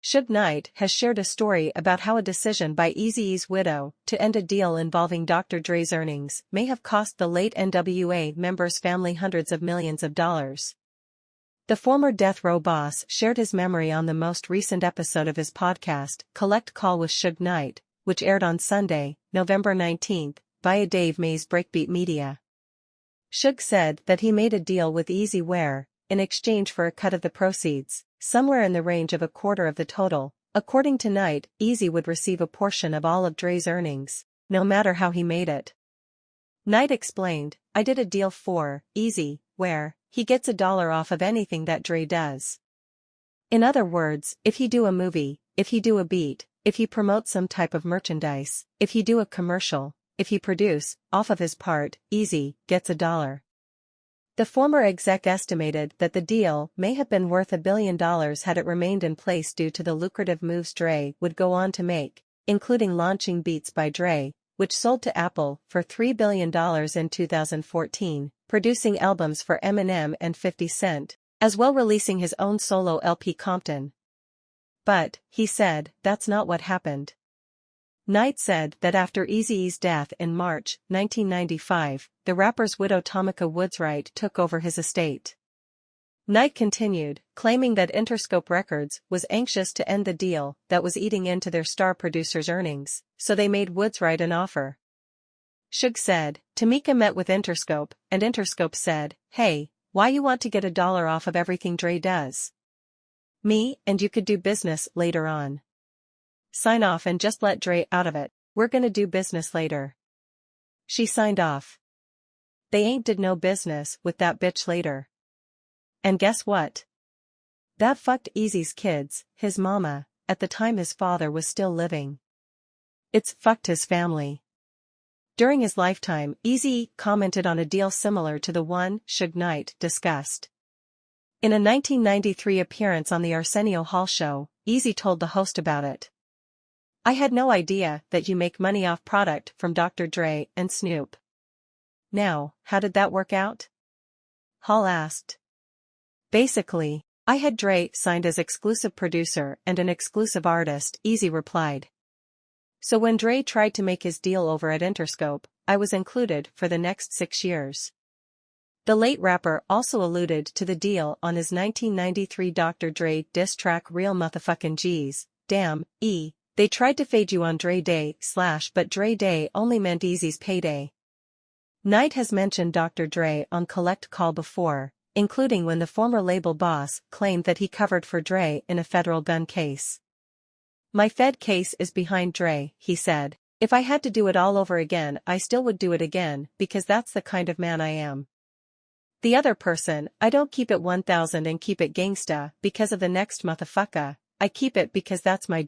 Suge Knight has shared a story about how a decision by Eazy's widow to end a deal involving Dr. Dre's earnings may have cost the late NWA member's family hundreds of millions of dollars. The former Death Row boss shared his memory on the most recent episode of his podcast, Collect Call with Suge Knight, which aired on Sunday, November 19, via Dave Mays Breakbeat Media. Suge said that he made a deal with Eazy where, in exchange for a cut of the proceeds, somewhere in the range of a quarter of the total, according to Knight, Eazy would receive a portion of all of Dre's earnings, no matter how he made it. Knight explained, I did a deal for Eazy, where he gets $1 off of anything that Dre does. In other words, if he do a movie, if he do a beat, if he promote some type of merchandise, if he do a commercial, if he produce, off of his part, Eazy gets $1. The former exec estimated that the deal may have been worth $1 billion had it remained in place due to the lucrative moves Dre would go on to make, including launching Beats by Dre, which sold to Apple for $3 billion in 2014, producing albums for Eminem and 50 Cent, as well releasing his own solo LP Compton. But, he said, that's not what happened. Knight said that after Eazy's death in March 1995, the rapper's widow Tamika Woodswright took over his estate. Knight continued, claiming that Interscope Records was anxious to end the deal that was eating into their star producer's earnings, so they made Woodswright an offer. Suge said, Tamika met with Interscope, and Interscope said, hey, why you want to get $1 off of everything Dre does? Me and you could do business later on. Sign off and just let Dre out of it, we're gonna do business later. She signed off. They ain't did no business with that bitch later. And guess what? That fucked Eazy's kids, his mama, at the time his father was still living. It's fucked his family. During his lifetime, Eazy commented on a deal similar to the one Suge Knight discussed. In a 1993 appearance on the Arsenio Hall show, Eazy told the host about it. I had no idea that you make money off product from Dr. Dre and Snoop. Now, how did that work out? Hall asked. Basically, I had Dre signed as exclusive producer and an exclusive artist, Eazy replied. So when Dre tried to make his deal over at Interscope, I was included for the next 6 years. The late rapper also alluded to the deal on his 1993 Dr. Dre diss track Real Motherfucking G's, Damn, They tried to fade you on Dre Day / but Dre Day only meant Eazy's payday. Knight has mentioned Dr. Dre on Collect Call before, including when the former label boss claimed that he covered for Dre in a federal gun case. My Fed case is behind Dre, he said. If I had to do it all over again I still would do it again because that's the kind of man I am. The other person, I don't keep it 1000 and keep it gangsta because of the next motherfucker, I keep it because that's my